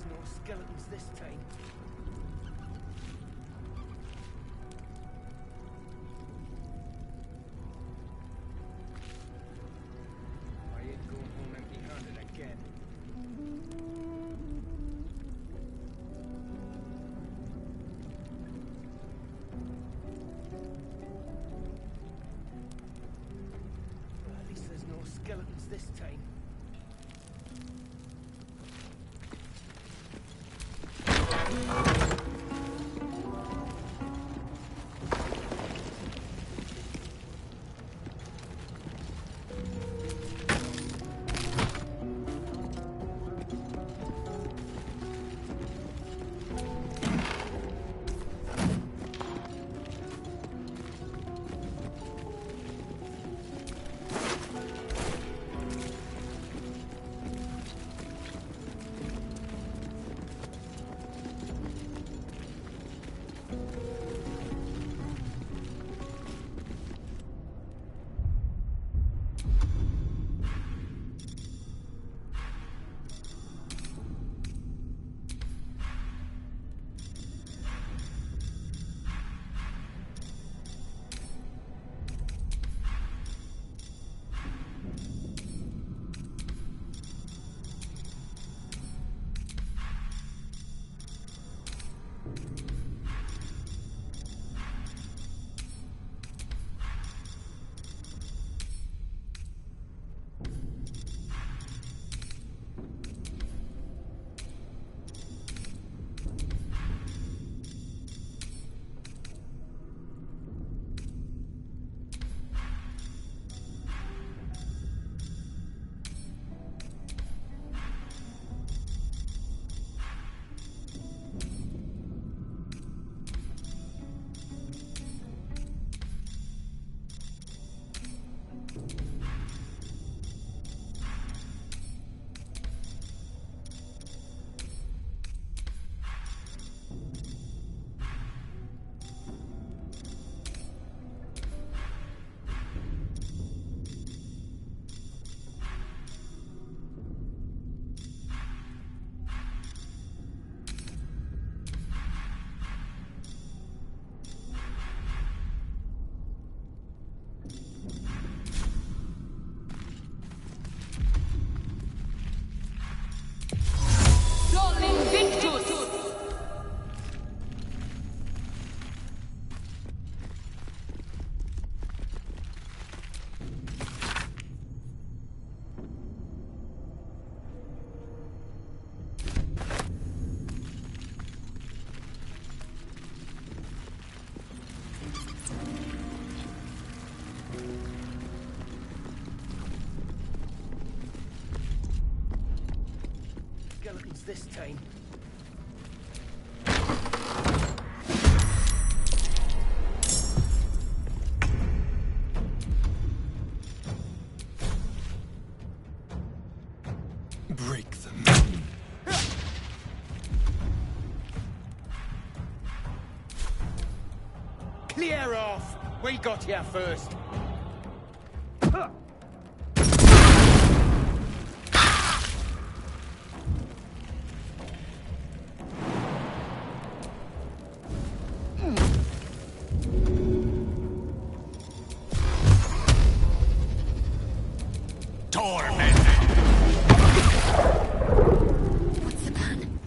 there's no skeletons this time. I ain't going home empty-handed again. Well, at least there's no skeletons this time. Skeletons this time. Break them. Clear off! We got here first. What's the plan?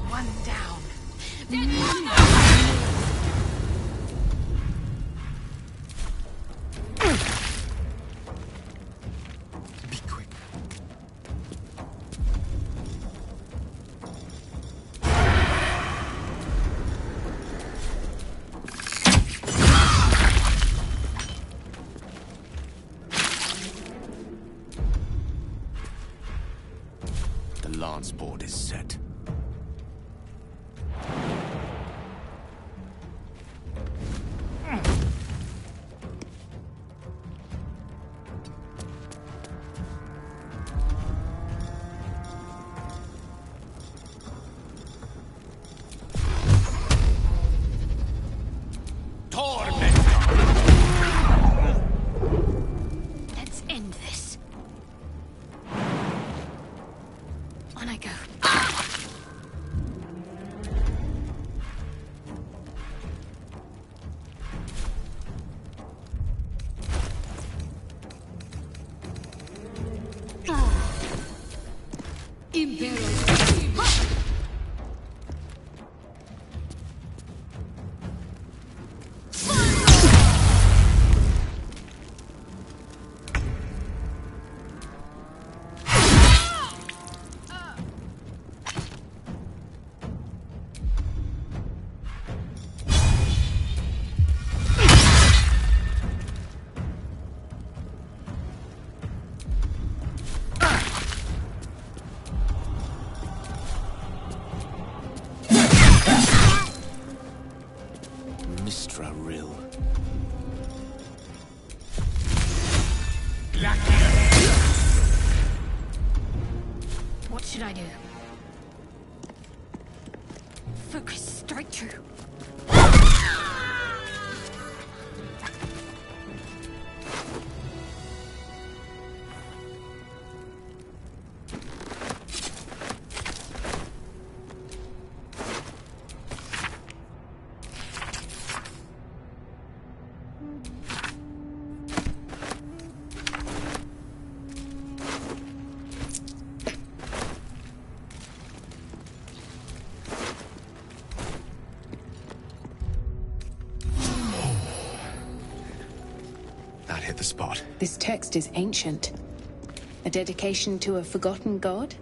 One down. transport is set. Let's end this. On I go. Imperial. Mistra Rill. What should I do? Focus, strike true. That hit the spot. This text is ancient. A dedication to a forgotten god?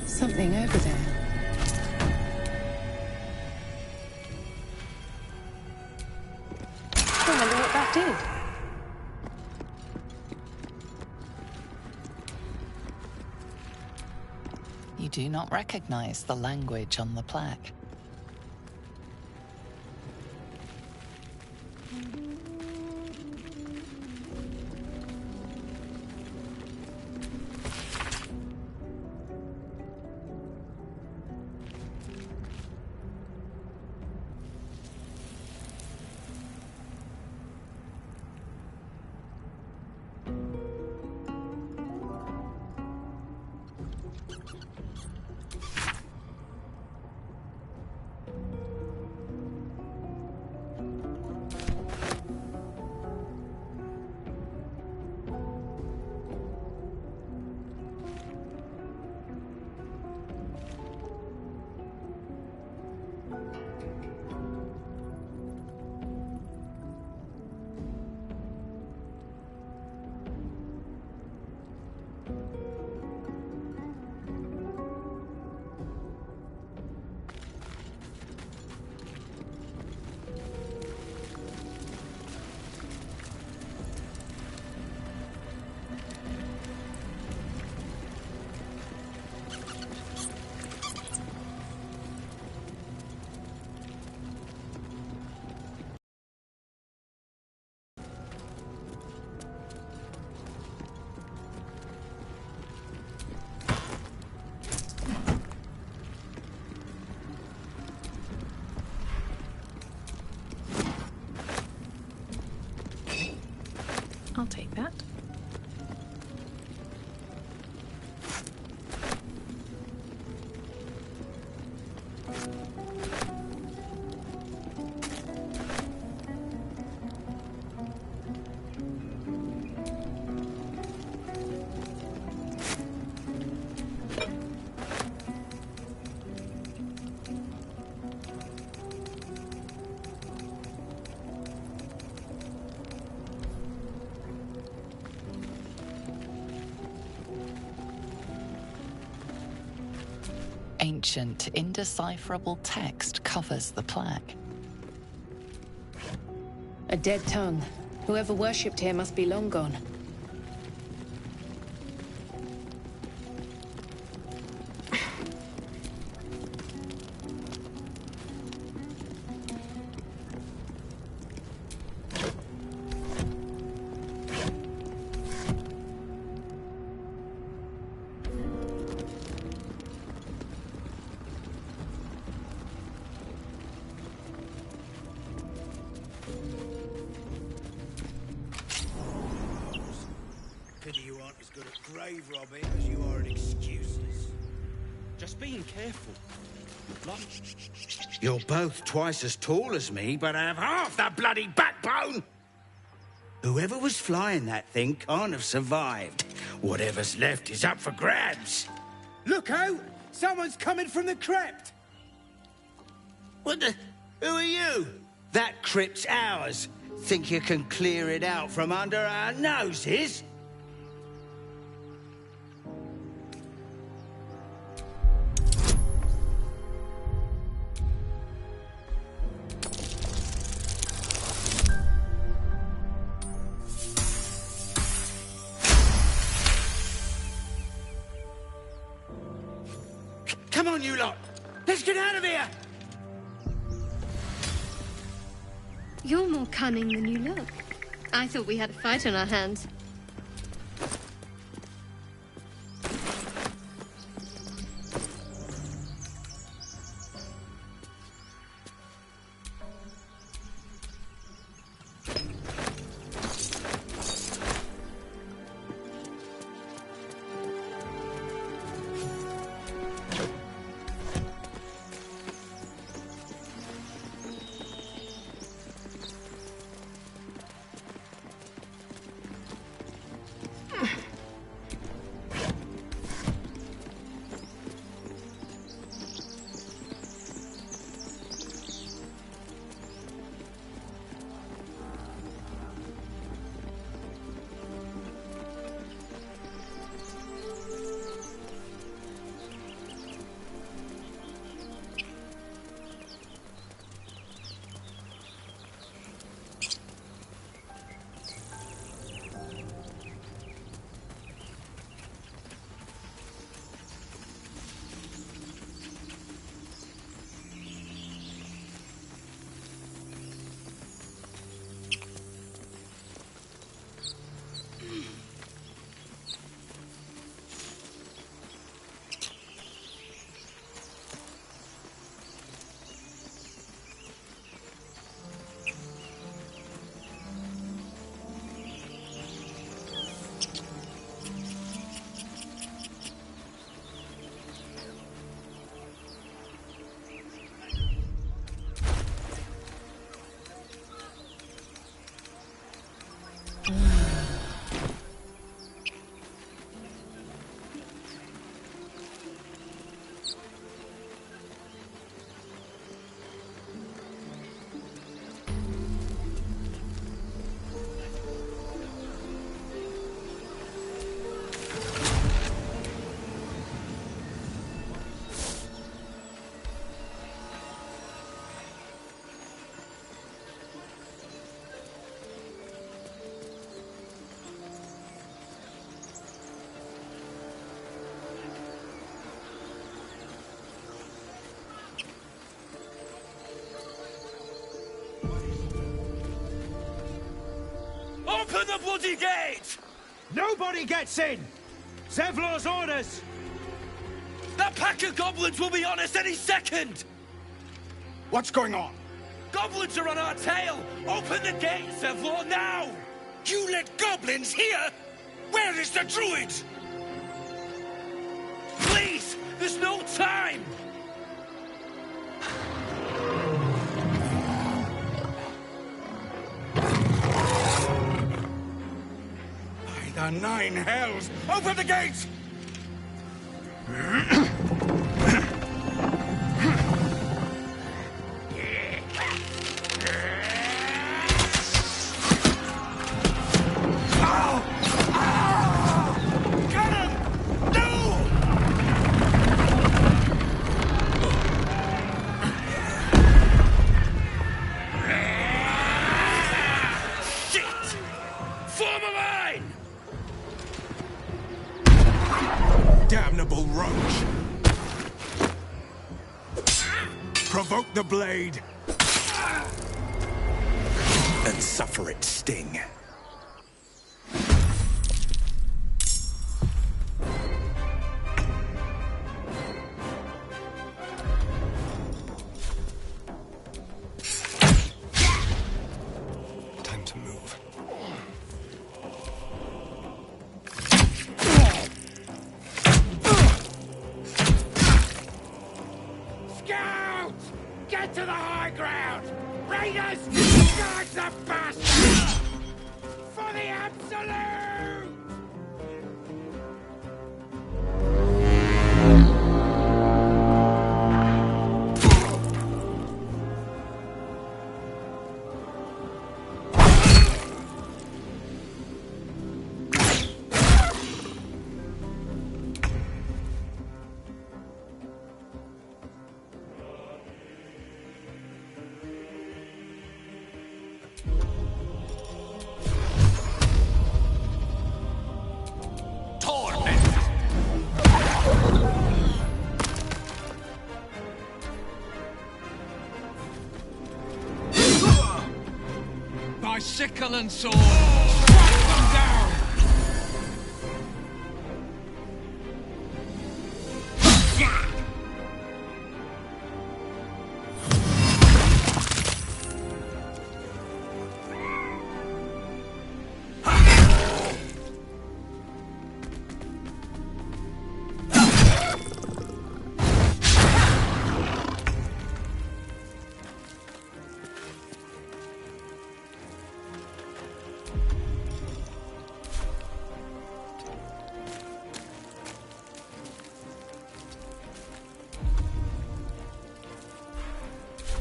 Something over there. I wonder what that did. You do not recognize the language on the plaque. I'll take that. ancient, indecipherable text covers the plaque. A dead tongue. Whoever worshipped here must be long gone. Pity you aren't as good at grave robbing as you are at excuses. Just being careful. You're both twice as tall as me, but have half the bloody backbone! Whoever was flying that thing can't have survived. Whatever's left is up for grabs. Look out! Someone's coming from the crypt! What the... Who are you? That crypt's ours. Think you can clear it out from under our noses? Come on, you lot! Let's get out of here! You're more cunning than you look. I thought we had a fight on our hands. Open the bloody gate! Nobody gets in! Zevlor's orders! That pack of goblins will be on us any second! What's going on? Goblins are on our tail! Open the gate, Zevlor, now! You let goblins here? Where is the druid? Please! There's no time! The nine hells! Open the gates! Get him! No! Provoke the blade. And suffer its sting. Time to move. Scouts! Get to the high ground! Raiders! Charge the bastards! For the absolute! By sickle and sword, strike them down!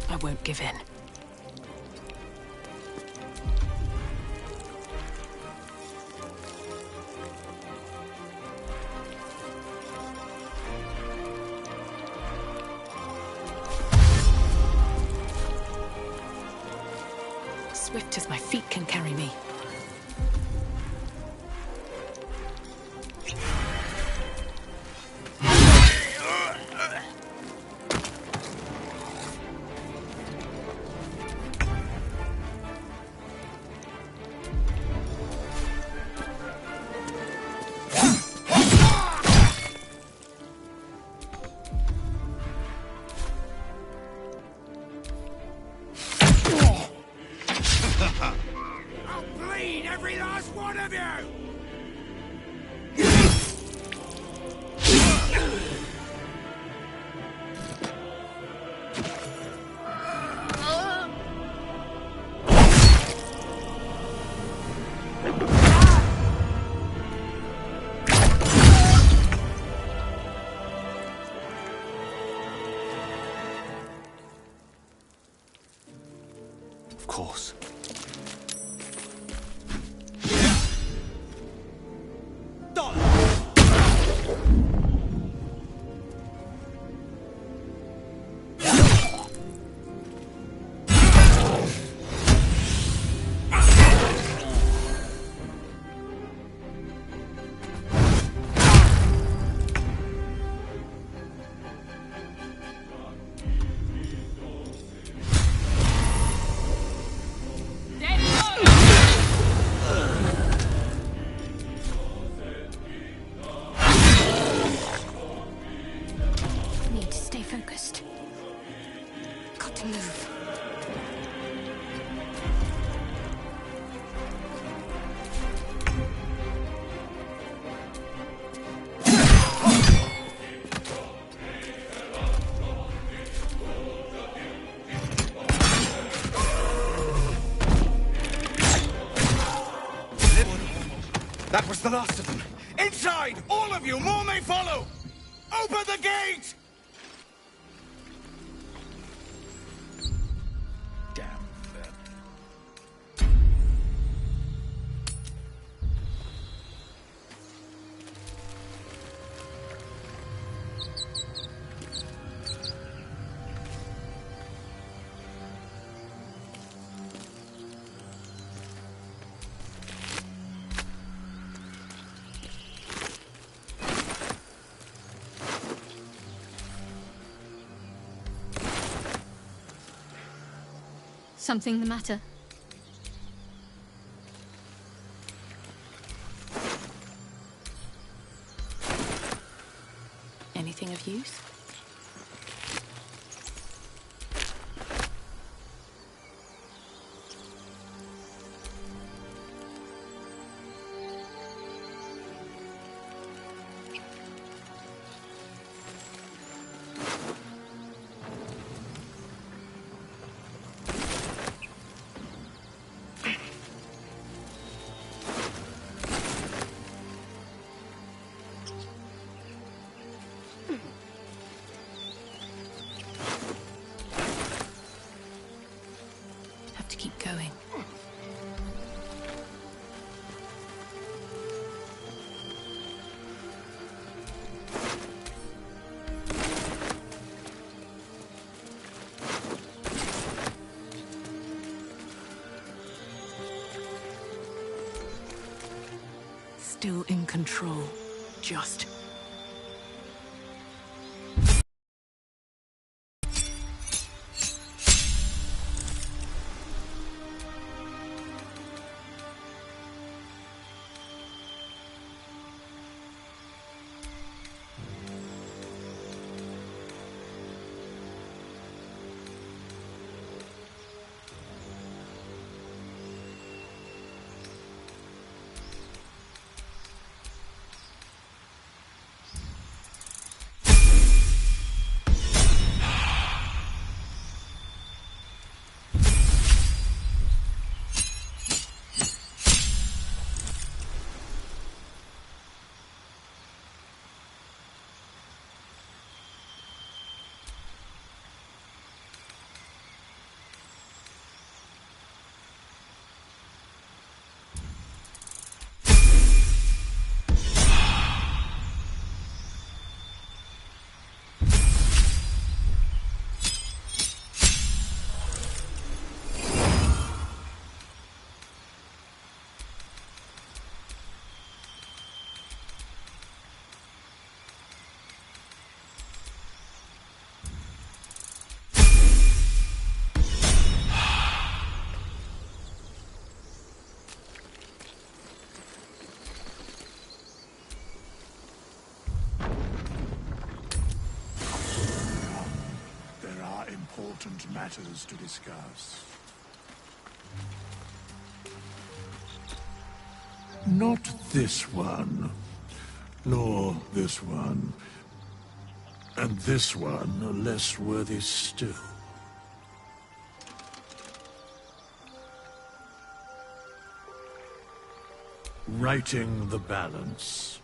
I won't give in. Swift as my feet can carry me. I'll bleed every last one of you! Of course. Need to stay focused. Got to move. That was the last of them. Inside! All of you! More may follow! Open the gate! Damn them. Something the matter? Anything of use? Have to keep going. Still in control. Just. Important matters to discuss. Not this one, nor this one, and this one are less worthy still. Righting the balance.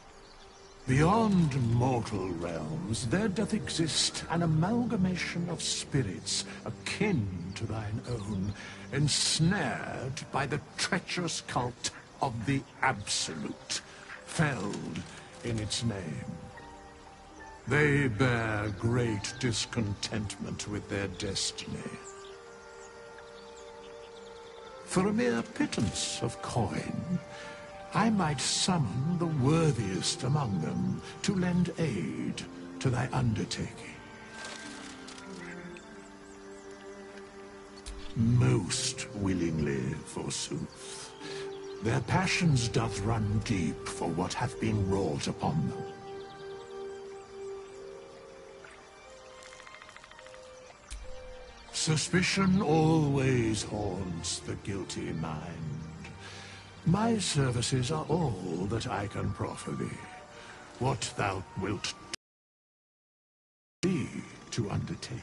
Beyond mortal realms, there doth exist an amalgamation of spirits akin to thine own, ensnared by the treacherous cult of the Absolute, felled in its name. They bear great discontentment with their destiny. For a mere pittance of coin, I might summon the worthiest among them to lend aid to thy undertaking. Most willingly, forsooth. Their passions doth run deep for what hath been wrought upon them. Suspicion always haunts the guilty mind. My services are all that I can proffer thee. What thou wilt be to undertake.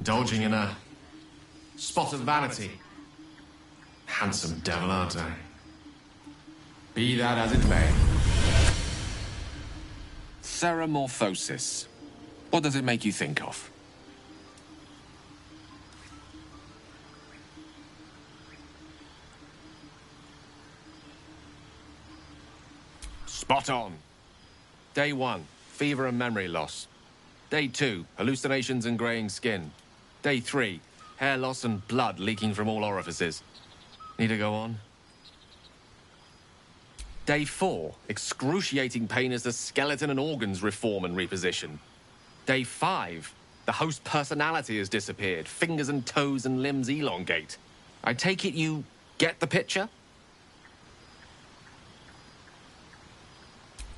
indulging in a spot of vanity. Handsome devil, aren't I? Be that as it may. Ceramorphosis. What does it make you think of? Spot on. Day 1, fever and memory loss. Day 2, hallucinations and greying skin. Day 3, hair loss and blood leaking from all orifices. Need to go on? Day 4, excruciating pain as the skeleton and organs reform and reposition. Day 5, the host personality has disappeared. Fingers and toes and limbs elongate. I take it you get the picture?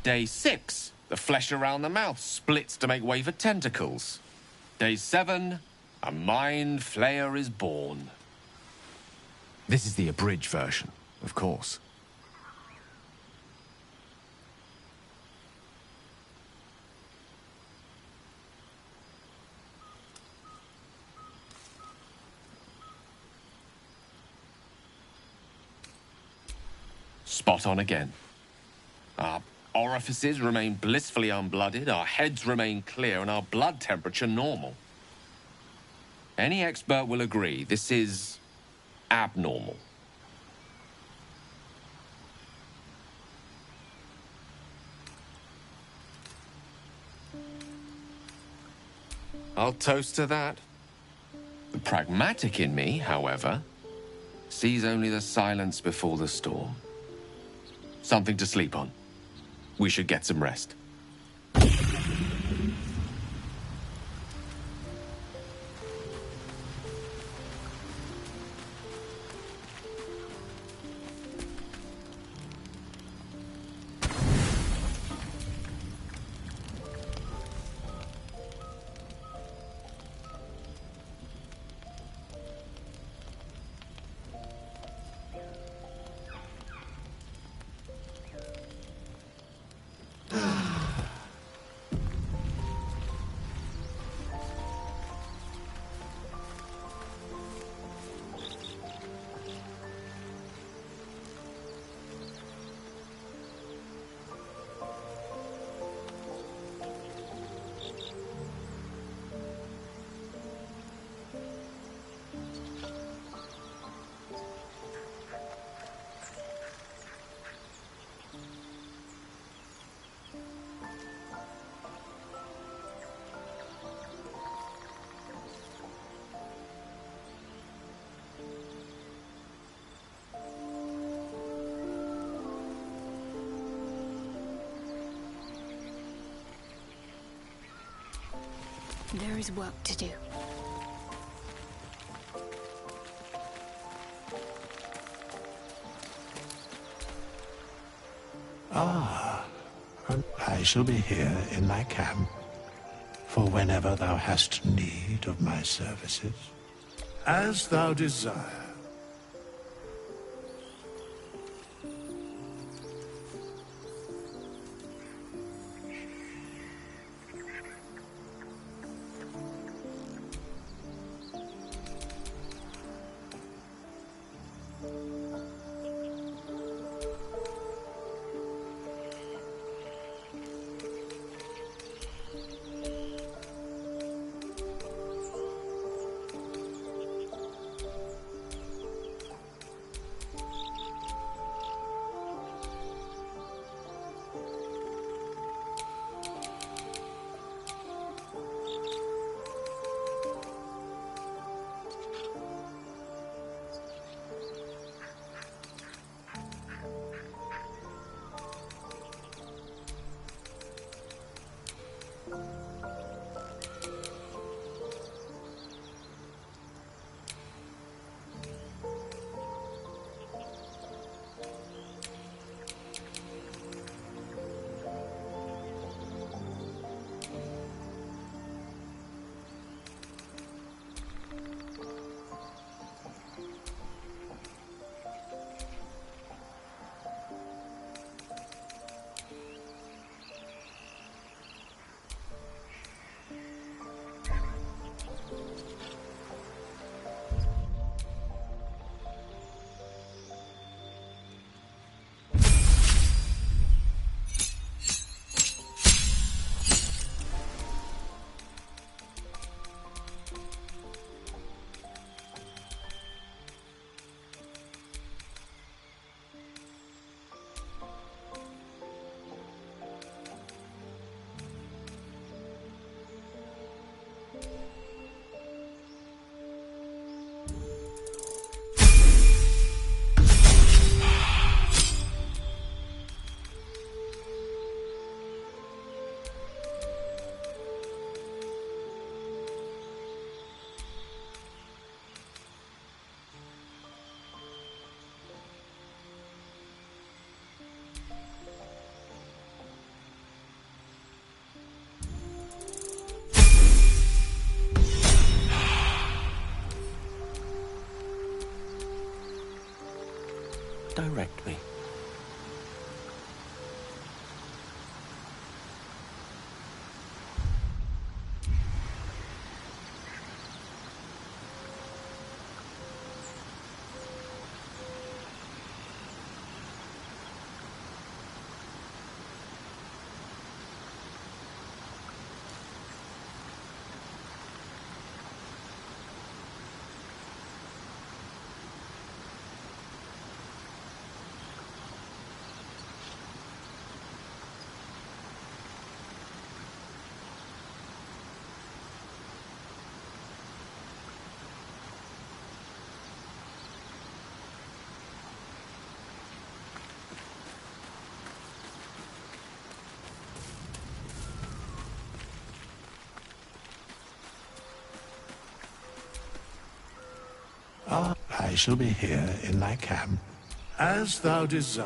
Day 6, the flesh around the mouth splits to make way for tentacles. Day 7, a mind flayer is born. This is the abridged version, of course. Spot on again. Our orifices remain blissfully unblooded, our heads remain clear, and our blood temperature normal. Any expert will agree this is abnormal. I'll toast to that. The pragmatic in me, however, sees only the silence before the storm. Something to sleep on. We should get some rest. There is work to do. And I shall be here in thy camp, for whenever thou hast need of my services, as thou desire. direct me. I shall be here in thy camp, as thou desire.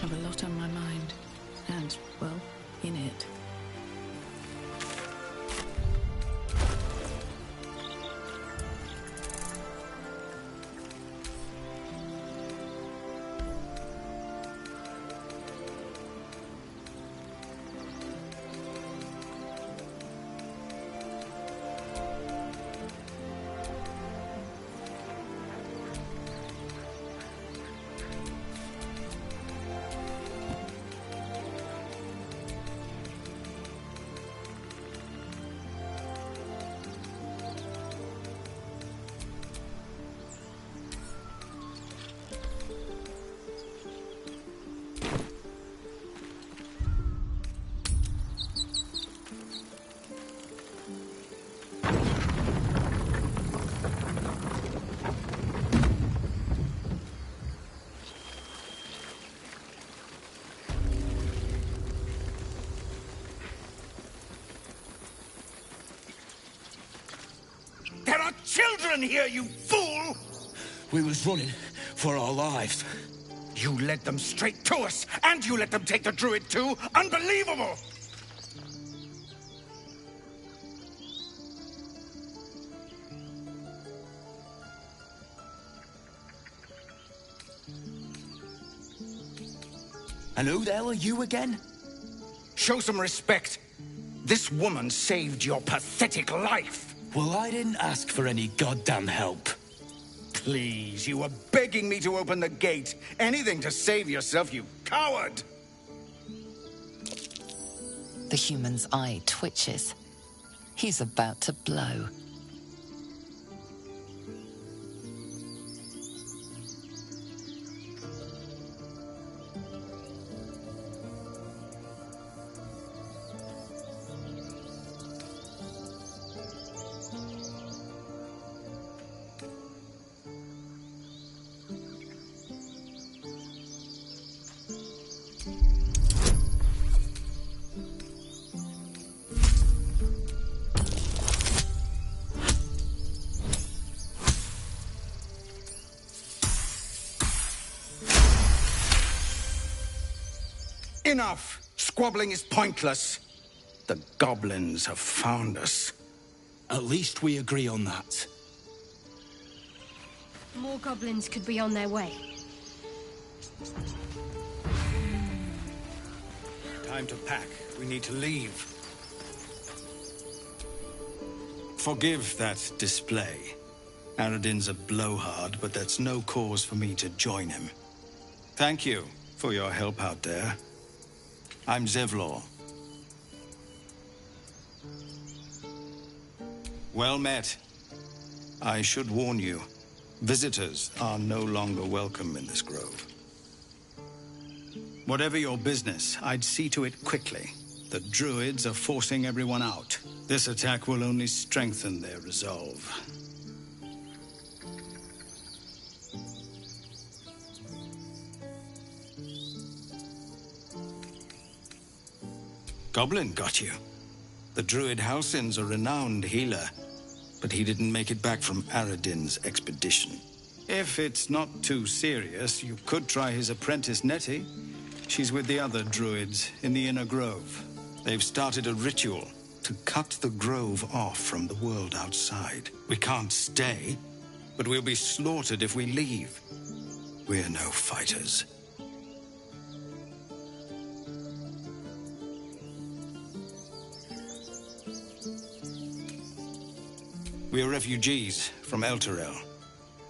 Have a lot on my mind, and, well, in it. children here, you fool! We was running for our lives. You led them straight to us, and you let them take the druid too? Unbelievable! And who the hell are you again? Show some respect. This woman saved your pathetic life. Well, I didn't ask for any goddamn help. Please, you were begging me to open the gate. Anything to save yourself, you coward! The human's eye twitches. He's about to blow. Enough! Squabbling is pointless. The goblins have found us. At least we agree on that. More goblins could be on their way. Time to pack. We need to leave. Forgive that display. Aradin's a blowhard, but that's no cause for me to join him. Thank you for your help out there. I'm Zevlor. Well met. I should warn you, visitors are no longer welcome in this grove. Whatever your business, I'd see to it quickly. The druids are forcing everyone out. This attack will only strengthen their resolve. Goblin got you. The druid Halsin's a renowned healer, but he didn't make it back from Aradin's expedition. If it's not too serious, you could try his apprentice Nettie. She's with the other druids in the inner grove. They've started a ritual to cut the grove off from the world outside. We can't stay, but we'll be slaughtered if we leave. We're no fighters. We're refugees from Elturel.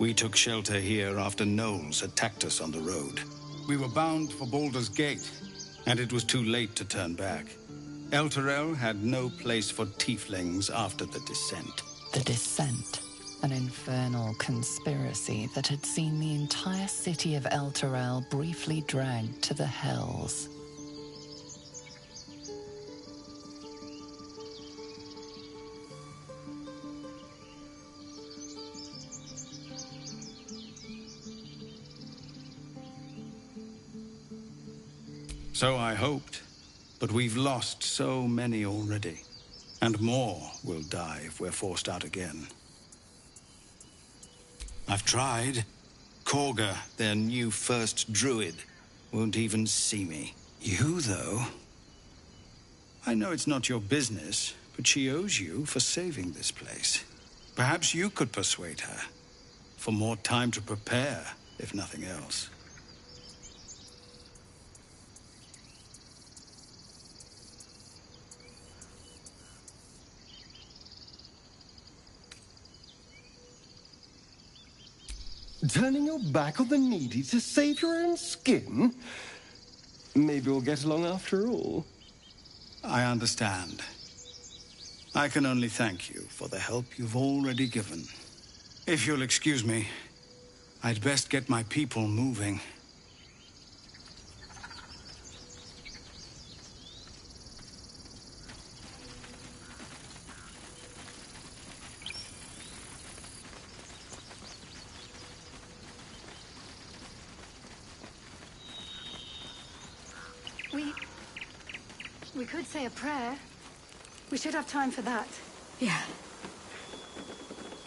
We took shelter here after gnolls attacked us on the road. We were bound for Baldur's Gate, and it was too late to turn back. Elturel had no place for tieflings after the Descent. The Descent, an infernal conspiracy that had seen the entire city of Elturel briefly dragged to the Hells. So I hoped, but we've lost so many already. And more will die if we're forced out again. I've tried. Korga, their new first druid, won't even see me. You, though? I know it's not your business, but she owes you for saving this place. Perhaps you could persuade her. For more time to prepare, if nothing else. Turning your back on the needy to save your own skin? Maybe we'll get along after all. I understand. I can only thank you for the help you've already given. If you'll excuse me, I'd best get my people moving. We could say a prayer. We should have time for that. Yeah.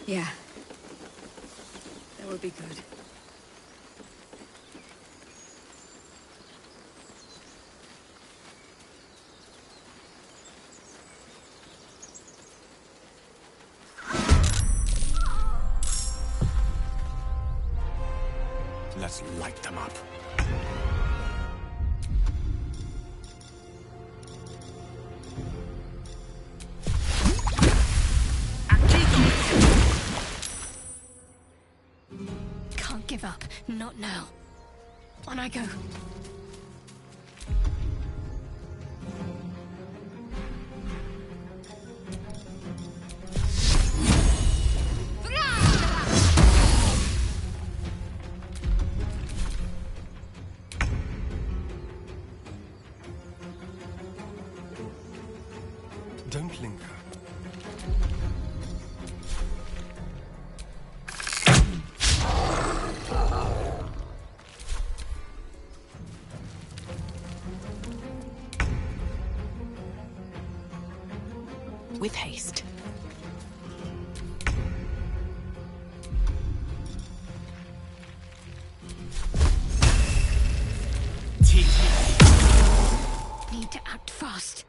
Yeah. will be good. Let's light them up. Can't give up. Not now. On I go. Don't linger. With haste. Need to act fast.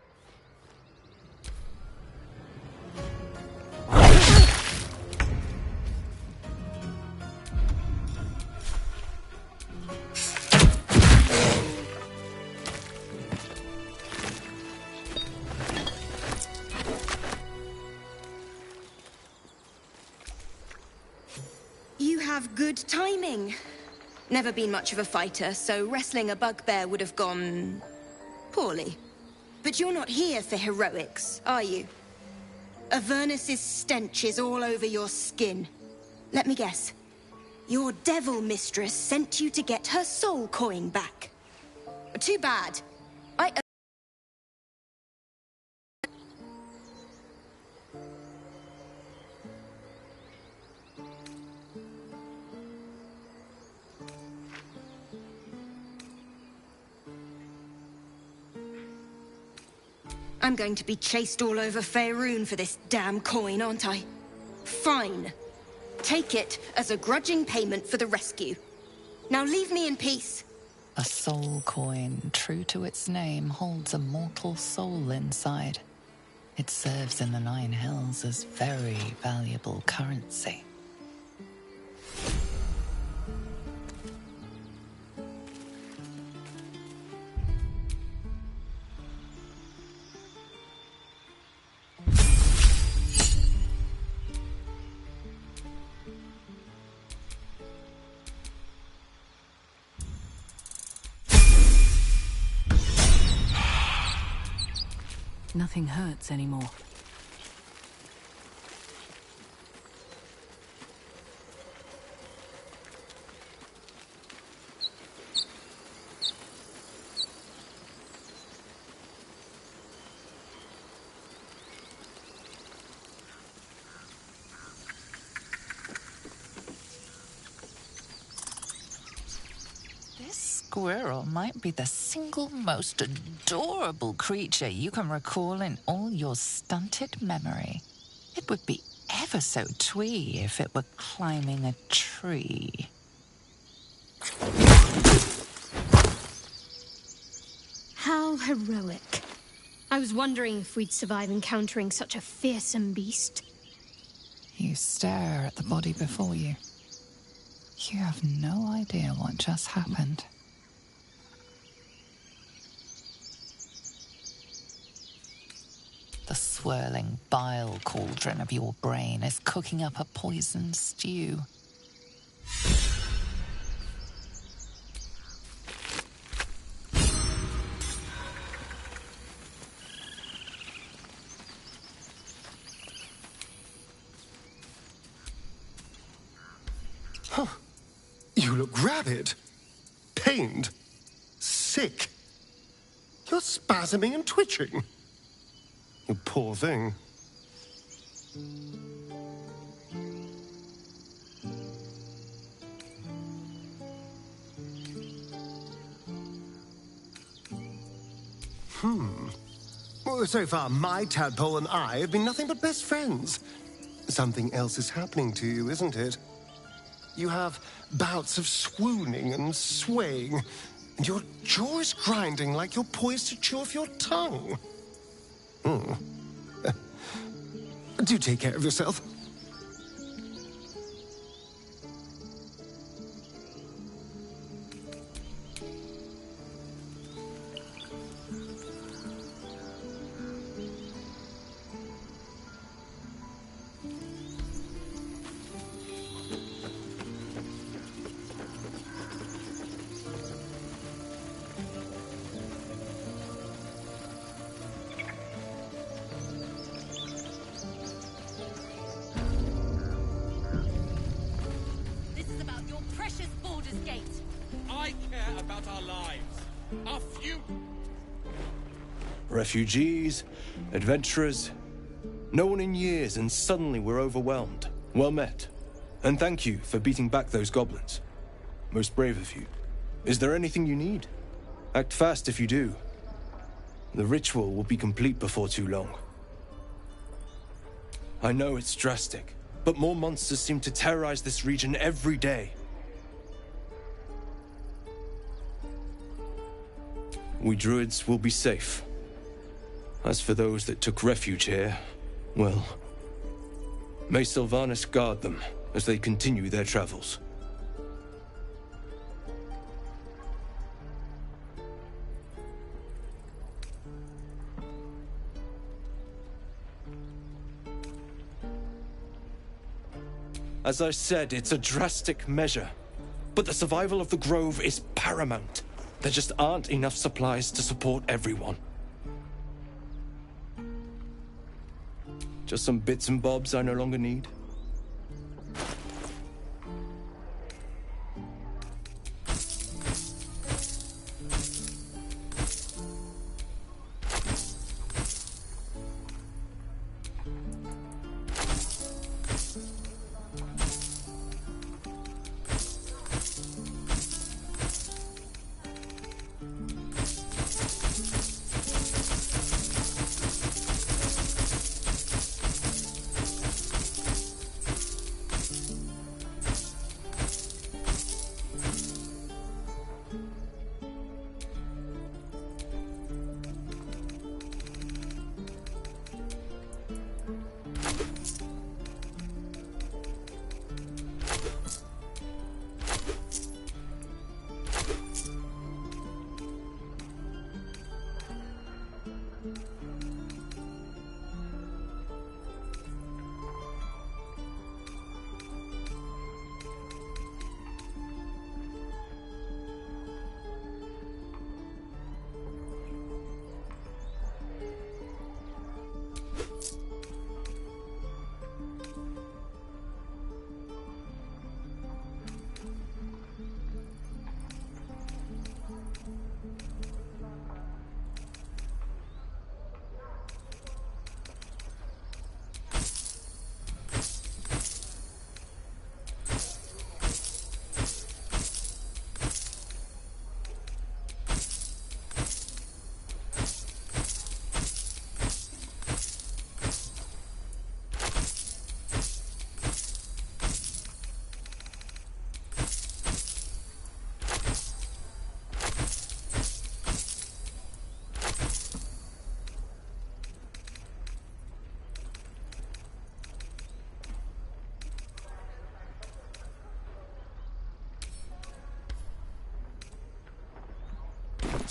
You have good timing. Never been much of a fighter, so wrestling a bugbear would have gone poorly. But you're not here for heroics, are you? Avernus's stench is all over your skin. Let me guess. Your devil mistress sent you to get her soul coin back. Too bad. I'm going to be chased all over Faerun for this damn coin, aren't I? Fine. Take it as a grudging payment for the rescue. Now leave me in peace. A soul coin, true to its name, holds a mortal soul inside. It serves in the Nine Hells as very valuable currency. Nothing hurts anymore. Squirrel might be the single most adorable creature you can recall in all your stunted memory. It would be ever so twee if it were climbing a tree. How heroic. I was wondering if we'd survive encountering such a fearsome beast. You stare at the body before you. You have no idea what just happened. The swirling bile cauldron of your brain is cooking up a poisoned stew. Huh. You look rabid, pained, sick. You're spasming and twitching. You poor thing. Well, so far, my tadpole and I have been nothing but best friends. Something else is happening to you, isn't it? You have bouts of swooning and swaying, and your jaw is grinding like you're poised to chew off your tongue. Do take care of yourself. Refugees, adventurers, no one in years, and suddenly we're overwhelmed. Well met. And thank you for beating back those goblins. Most brave of you. Is there anything you need? Act fast if you do. The ritual will be complete before too long. I know it's drastic, but more monsters seem to terrorize this region every day. We druids will be safe. As for those that took refuge here, well, may Sylvanas guard them as they continue their travels. As I said, it's a drastic measure, but the survival of the Grove is paramount. There just aren't enough supplies to support everyone. Just some bits and bobs I no longer need.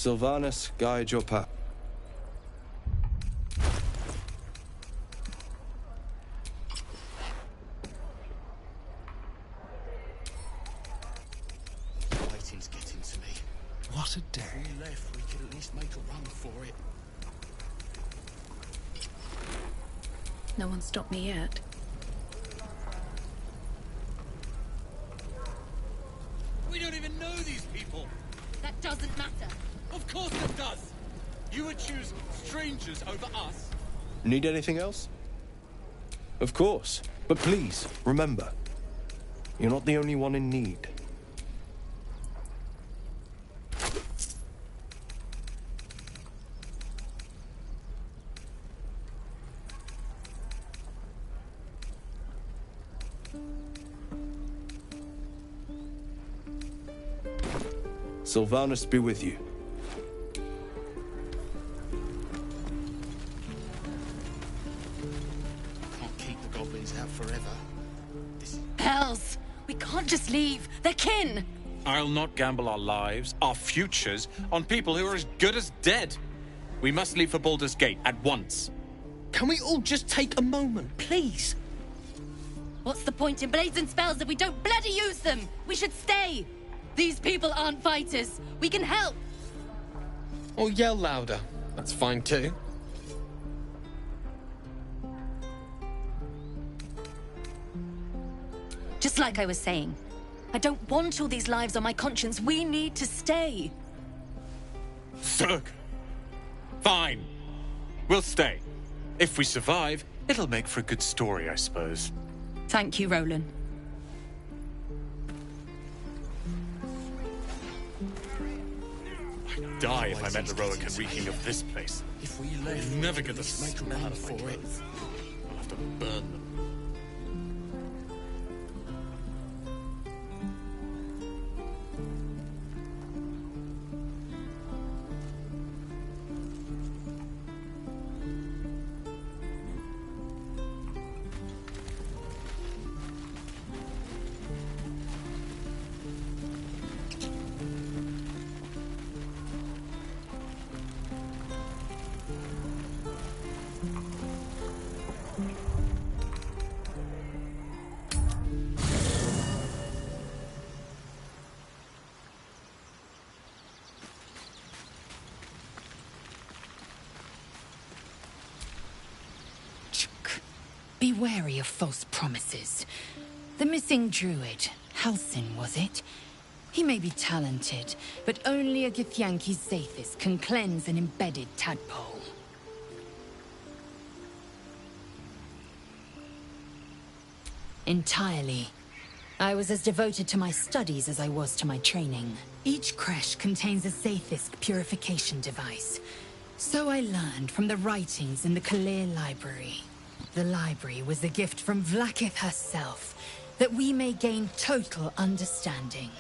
Sylvanas, guide your path. Waiting's getting to me. What a day. If we left, we could at least make a run for it. No one stopped me yet. We don't even know these people. That doesn't matter. Of course it does. You would choose strangers over us. Need anything else? Of course. But please, remember, you're not the only one in need. Sylvanus be with you. Can't keep the goblins out forever. Hells! We can't just leave. They're kin! I'll not gamble our lives, our futures, on people who are as good as dead. We must leave for Baldur's Gate at once. Can we all just take a moment, please? What's the point in blades and spells if we don't bloody use them? We should stay! These people aren't fighters. We can help! Or yell louder. That's fine too. Just like I was saying, I don't want all these lives on my conscience. We need to stay. Zerg. Fine. We'll stay. If we survive, it'll make for a good story, I suppose. Thank you, Roland. I'd die if I met the Roic and reeking of this place. If we left, We'll never get the make a smell run out of my for it. clothes. I'll have to burn them. Be wary of false promises. The missing druid, Halsin, was it? He may be talented, but only a Githyanki Zathis can cleanse an embedded tadpole. Entirely. I was as devoted to my studies as I was to my training. Each creche contains a Zathisk purification device. So I learned from the writings in the Kalir Library. The library was a gift from Vlaakith herself, that we may gain total understanding.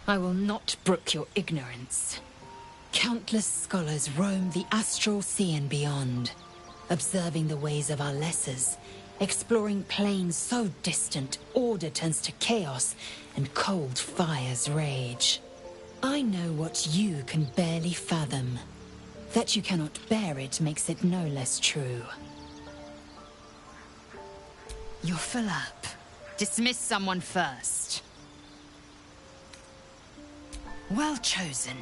I will not brook your ignorance. Countless scholars roam the astral sea and beyond, observing the ways of our lessers, exploring planes so distant order turns to chaos and cold fires rage. I know what you can barely fathom. That you cannot bear it makes it no less true. You're full up. Dismiss someone first. Well chosen.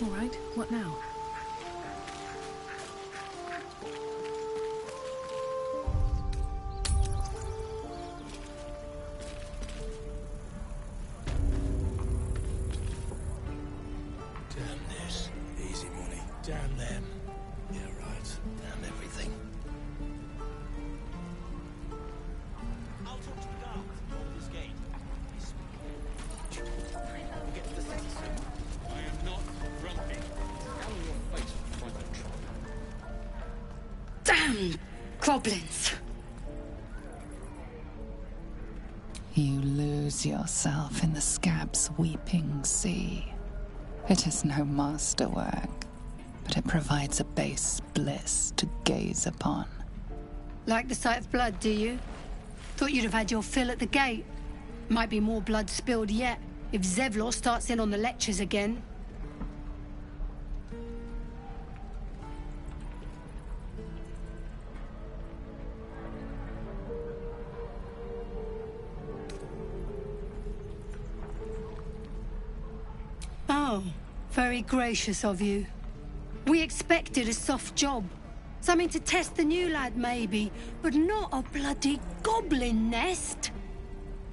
All right, what now? Damn this. Easy money. Damn them. Yeah, right. Damn everything. I'll talk to the guards at Baldur's Gate. We'll get to the city soon. I am not grumpy. Tell your face before I try. Damn goblins! You lose yourself in the scab's weeping sea. It is no masterwork, but it provides a base bliss to gaze upon. Like the sight of blood, do you? Thought you'd have had your fill at the gate. Might be more blood spilled yet, if Zevlor starts in on the lectures again. Oh, very gracious of you. We expected a soft job. Something to test the new lad, maybe, but not a bloody goblin nest.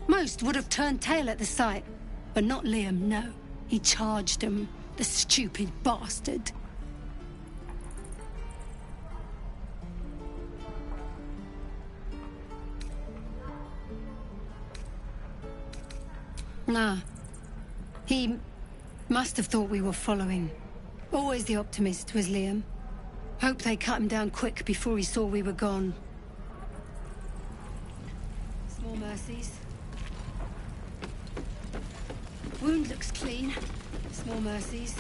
Most would have turned tail at the sight, but not Liam, no. He charged him, the stupid bastard. Nah. He must have thought we were following. Always the optimist was Liam. Hope they cut him down quick before he saw we were gone. Small mercies. Wound looks clean. Small mercies.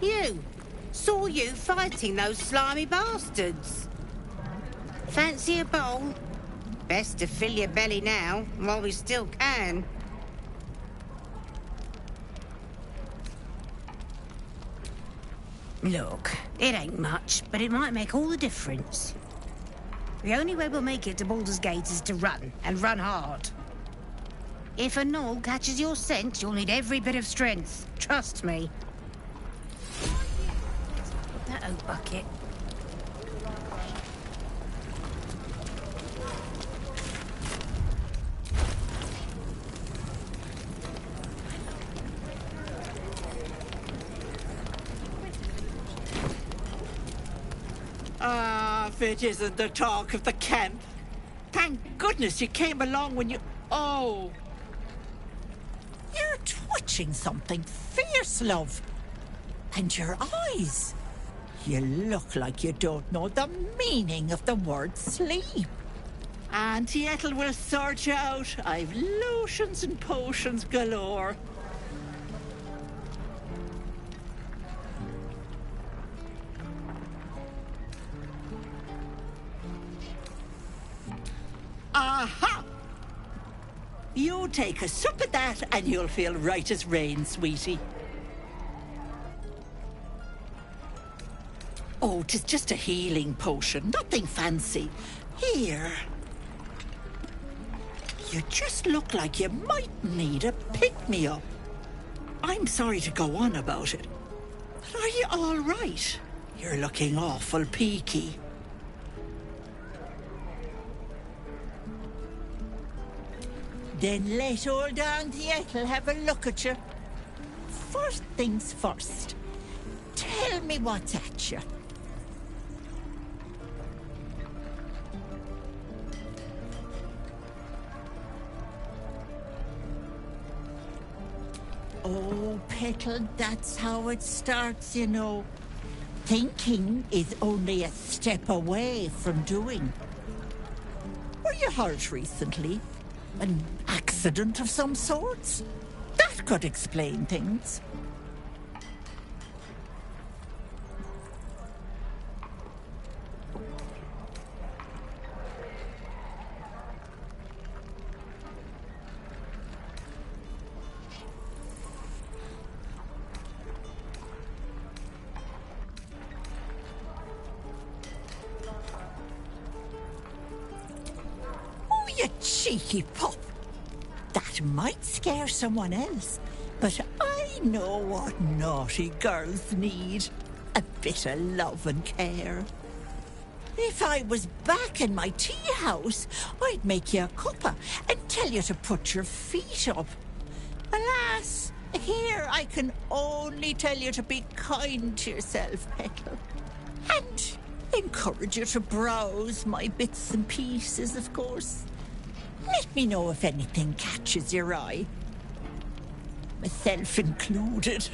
You! Saw you fighting those slimy bastards. Fancy a bowl? Best to fill your belly now, while we still can. Look, it ain't much, but it might make all the difference. The only way we'll make it to Baldur's Gate is to run, and run hard. If a gnoll catches your scent, you'll need every bit of strength. Trust me. That oak bucket. If it isn't the talk of the camp. Thank goodness you came along when you... Oh. You're twitching something fierce, love. And your eyes. You look like you don't know the meaning of the word sleep. Auntie Ethel will sort you out. I've lotions and potions galore. Aha! You take a sup at that and you'll feel right as rain, sweetie. Oh, 'tis just a healing potion, nothing fancy. Here. You just look like you might need a pick-me-up. I'm sorry to go on about it, but are you all right? You're looking awful peaky. Then let old Auntie Ethel have a look at you. First things first. Tell me what's at you. Oh, Petal, that's how it starts, you know. Thinking is only a step away from doing. Were you hurt recently? An accident of some sorts? That could explain things. You cheeky pup. That might scare someone else, but I know what naughty girls need. A bit of love and care. If I was back in my tea house, I'd make you a cuppa and tell you to put your feet up. Alas, here I can only tell you to be kind to yourself, Petal. And encourage you to browse my bits and pieces, of course. Let me know if anything catches your eye. Myself included.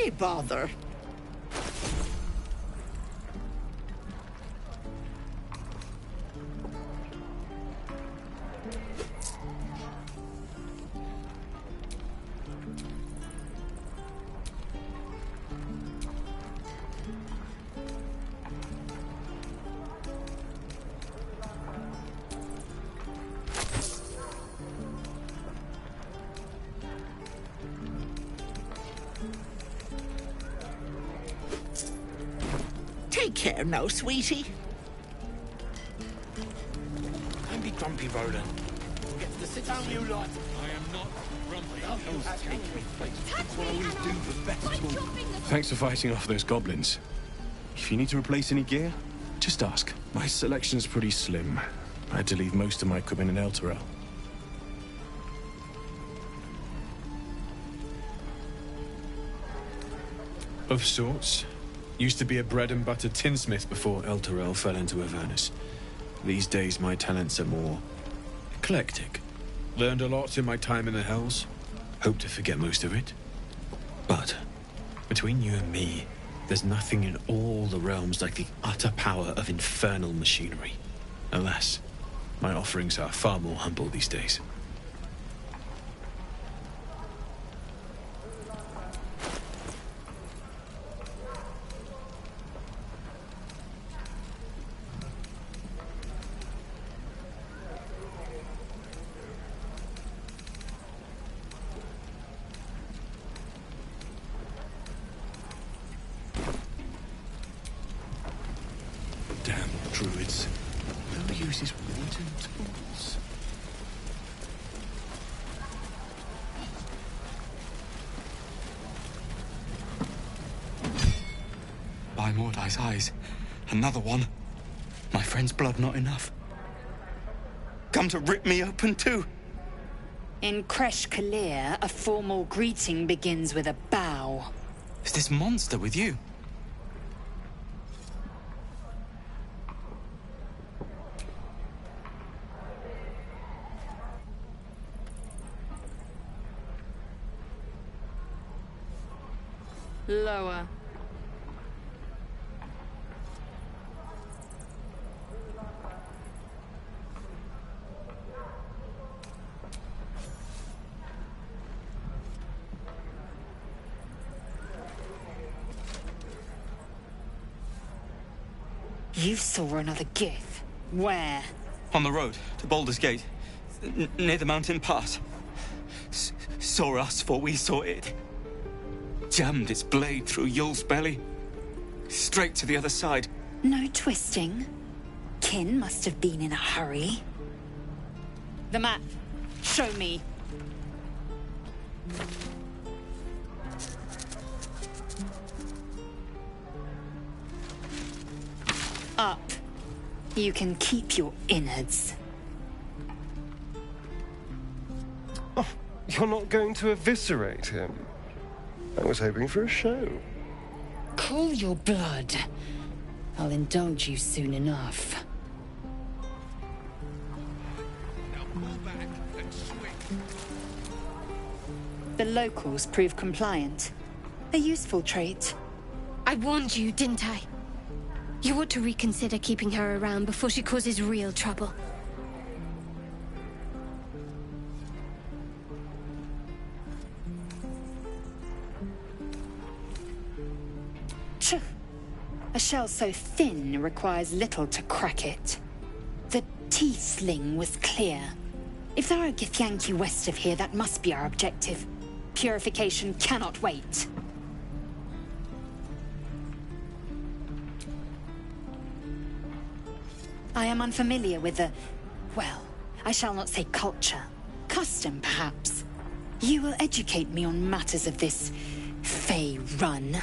Why bother? Take care now, sweetie. Don't be grumpy, Roland. We'll get to the sit down you like. I am not grumpy. Thanks for fighting off those goblins. If you need to replace any gear, just ask. My selection's pretty slim. I had to leave most of my equipment in Elturel. Of sorts. Used to be a bread-and-butter tinsmith before Elturel fell into Avernus. These days, my talents are more eclectic. Learned a lot in my time in the Hells. Hope to forget most of it. But, between you and me, there's nothing in all the realms like the utter power of infernal machinery. Alas, my offerings are far more humble these days. Damn druids. Who uses wooden tools? By Mordai's eyes. Another one. My friend's blood not enough. Come to rip me open too. In Kresh Kalir, a formal greeting begins with a bow. Is this monster with you? Lower. You saw another gith. Where? On the road to Baldur's Gate, near the mountain pass. Saw us, for we saw it. Jammed its blade through Yul's belly. Straight to the other side. No twisting. Kin must have been in a hurry. The map. Show me. Up. You can keep your innards. Oh, you're not going to eviscerate him? I was hoping for a show. Cool your blood. I'll indulge you soon enough. Now pull back and swing. The locals prove compliant. A useful trait. I warned you, didn't I? You ought to reconsider keeping her around before she causes real trouble. A shell so thin requires little to crack it. The teeth sling was clear. If there are Githyanki west of here, that must be our objective. Purification cannot wait. I am unfamiliar with the... well, I shall not say culture. Custom, perhaps. You will educate me on matters of this... Fey run.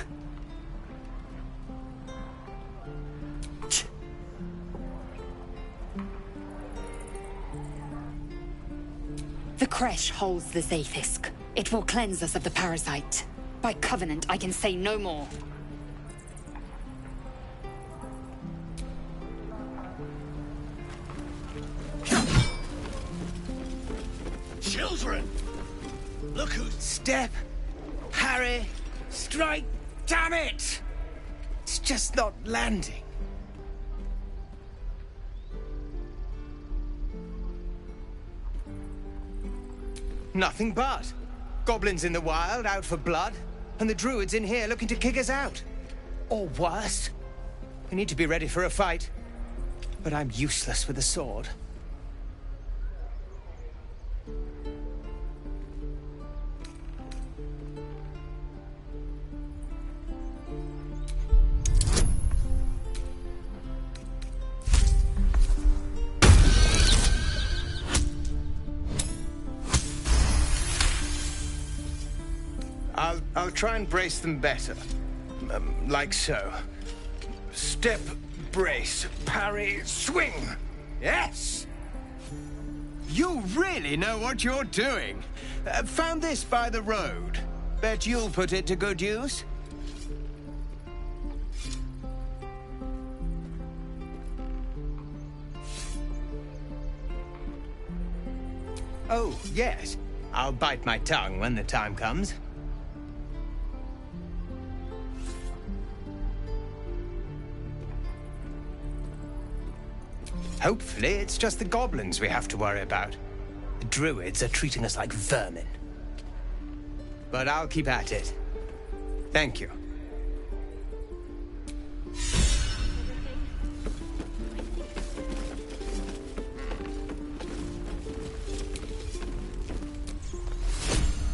The Kresh holds the Zaithisk. It will cleanse us of the parasite. By covenant, I can say no more. Children! Look who's... Step, Harry, straight. Damn it! It's just not landing. Nothing but. Goblins in the wild, out for blood, and the druids in here looking to kick us out. Or worse. We need to be ready for a fight. But I'm useless with a sword. I'll try and brace them better. Like so. Step, brace, parry, swing. Yes! You really know what you're doing. Found this by the road. Bet you'll put it to good use. Oh, yes. I'll bite my tongue when the time comes. Hopefully, it's just the goblins we have to worry about. The druids are treating us like vermin. But I'll keep at it. Thank you.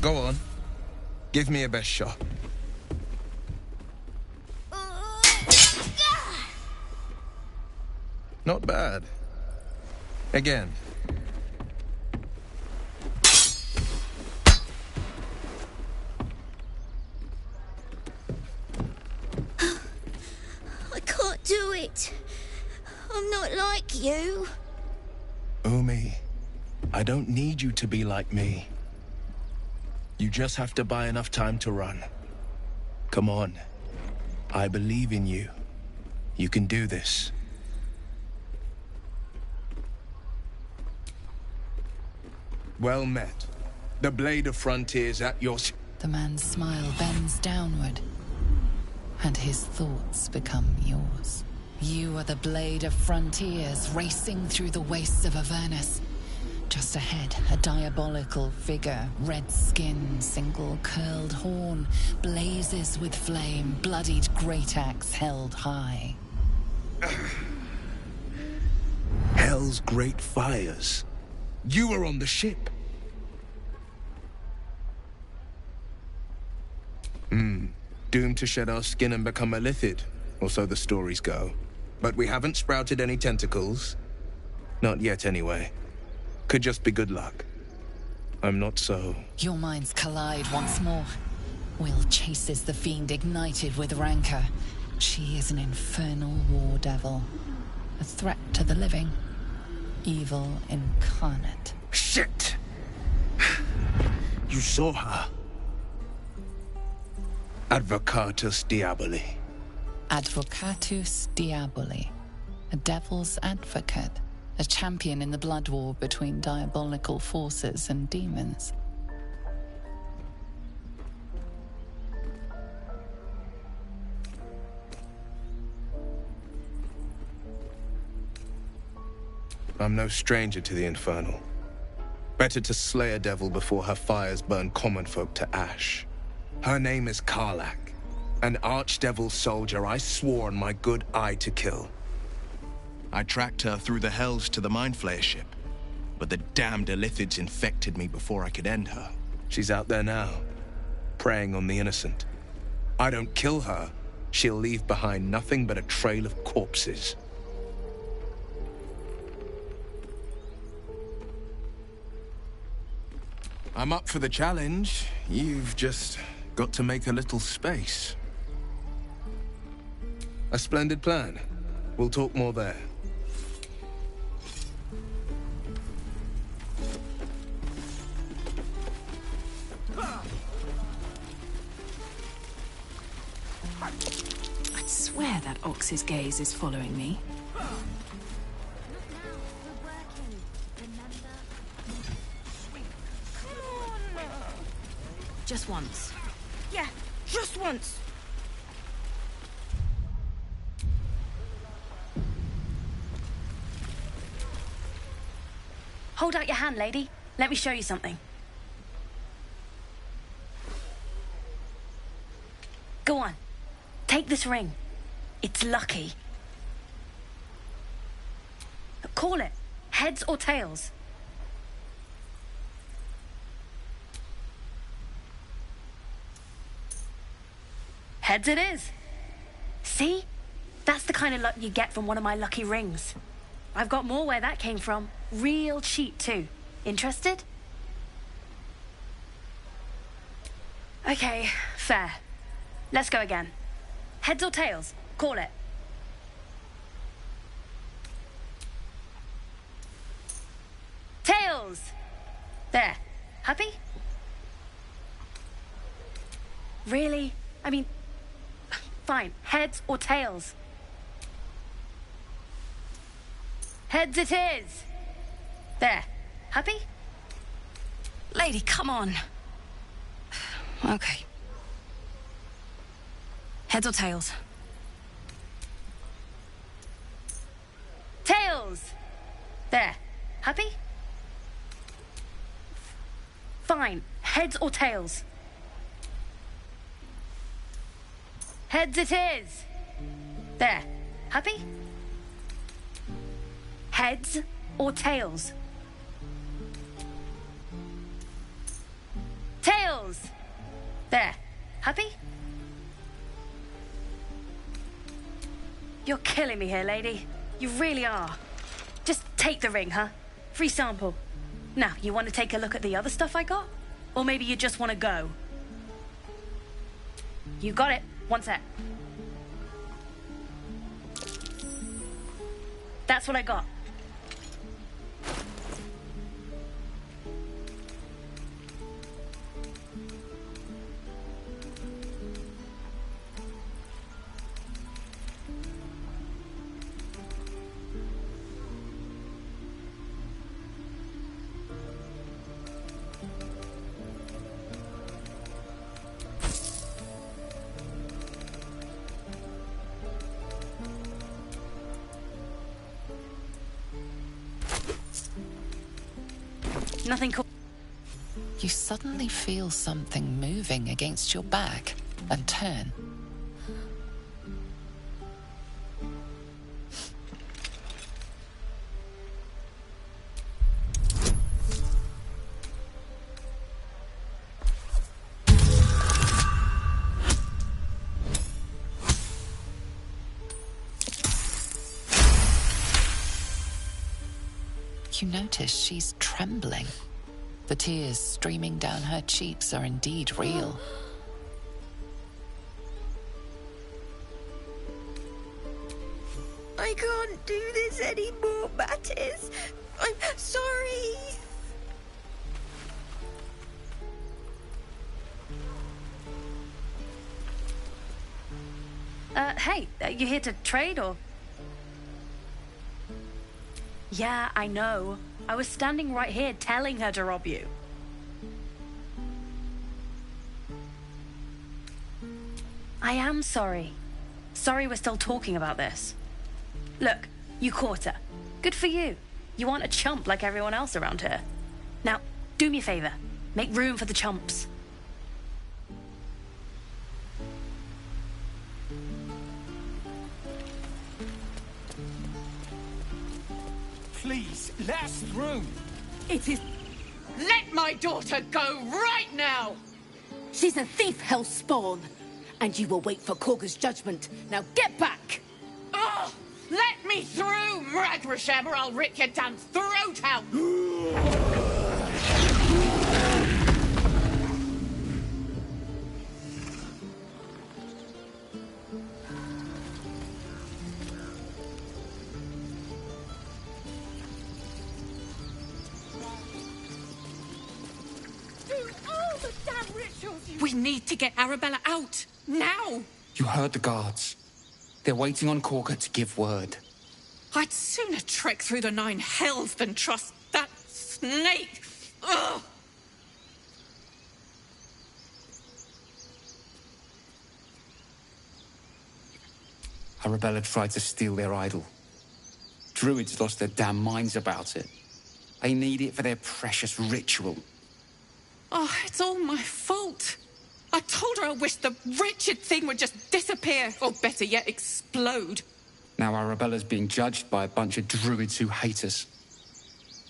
Go on. Give me a best shot. Not bad. Again. I can't do it. I'm not like you. Umi, I don't need you to be like me. You just have to buy enough time to run. Come on. I believe in you. You can do this. Well met. The Blade of Frontiers at your... The man's smile bends downward, and his thoughts become yours. You are the Blade of Frontiers, racing through the wastes of Avernus. Just ahead, a diabolical figure, red skin, single curled horn, blazes with flame, bloodied great axe held high. Hell's great fires. You were on the ship. Doomed to shed our skin and become a lithid, or so the stories go. But we haven't sprouted any tentacles. Not yet, anyway. Could just be good luck. I'm not so... Your minds collide once more. Will chases the fiend ignited with rancor. She is an infernal war devil. A threat to the living. Evil incarnate. Shit! You saw her. Advocatus Diaboli. Advocatus Diaboli. A devil's advocate. A champion in the blood war between diabolical forces and demons. I'm no stranger to the infernal. Better to slay a devil before her fires burn common folk to ash. Her name is Karlach, an archdevil soldier I swore on my good eye to kill. I tracked her through the hells to the Mind Flayer ship, but the damned Illithids infected me before I could end her. She's out there now, preying on the innocent. I don't kill her, she'll leave behind nothing but a trail of corpses. I'm up for the challenge. You've just got to make a little space. A splendid plan. We'll talk more there. I'd swear that ox's gaze is following me. Just once. Yeah, Just once. Hold out your hand, lady. Let me show you something. Go on. Take this ring. It's lucky. Call it. Heads or tails? Heads it is. See? That's the kind of luck you get from one of my lucky rings. I've got more where that came from. Real cheap, too. Interested? Okay, fair. Let's go again. Heads or tails? Call it. Tails! There. Happy? Really? I mean, fine. Heads or tails? Heads it is! There. Happy? Lady, come on. Okay. Heads or tails? Tails! There. Happy? Fine. Heads or tails? Heads it is! There. Happy? Heads or tails? Tails! There. Happy? You're killing me here, lady. You really are. Just take the ring, huh? Free sample. Now, you want to take a look at the other stuff I got? Or maybe you just want to go? You got it. One sec. That's what I got. Nothing cool. You suddenly feel something moving against your back and turn. You notice she's trembling. The tears streaming down her cheeks are indeed real. I can't do this anymore, Mattis. I'm sorry. Hey, you here to trade or? Yeah, I know. I was standing right here telling her to rob you. I am sorry. Sorry we're still talking about this. Look, you caught her. Good for you. You aren't a chump like everyone else around here. Now, do me a favor. Make room for the chumps. Please, let us through. It is... Let my daughter go right now! She's a thief, hellspawn. And you will wait for Korga's judgment. Now get back! Oh, let me through, Mragrasham, or I'll rip your damn throat out! We need to get Arabella out, now! You heard the guards. They're waiting on Korga to give word. I'd sooner trek through the 9 hells than trust that snake! Ugh! Arabella tried to steal their idol. Druids lost their damn minds about it. They need it for their precious ritual. Oh, it's all my fault. I told her I wished the wretched thing would just disappear, or better yet, explode. Now Arabella's being judged by a bunch of druids who hate us.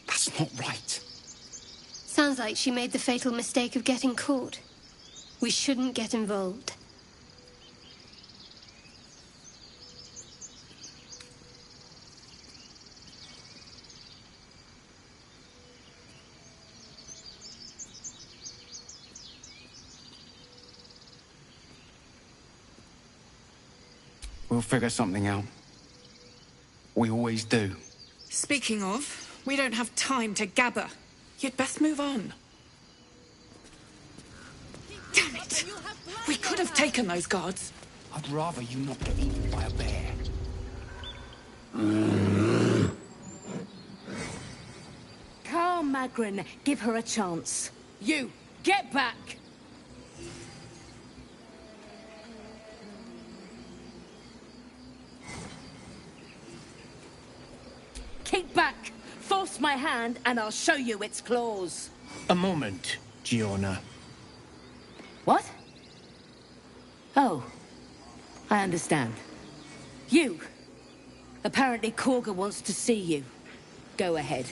That's not right. Sounds like she made the fatal mistake of getting caught. We shouldn't get involved. We'll figure something out. We always do. Speaking of, we don't have time to gabber. You'd best move on. Damn it! We could have taken those guards. I'd rather you not get eaten by a bear. Calm, Magrin. Give her a chance. You, get back! Keep back! Force my hand and I'll show you its claws. A moment, Giona. What? Oh, I understand. You. Apparently Korga wants to see you. Go ahead.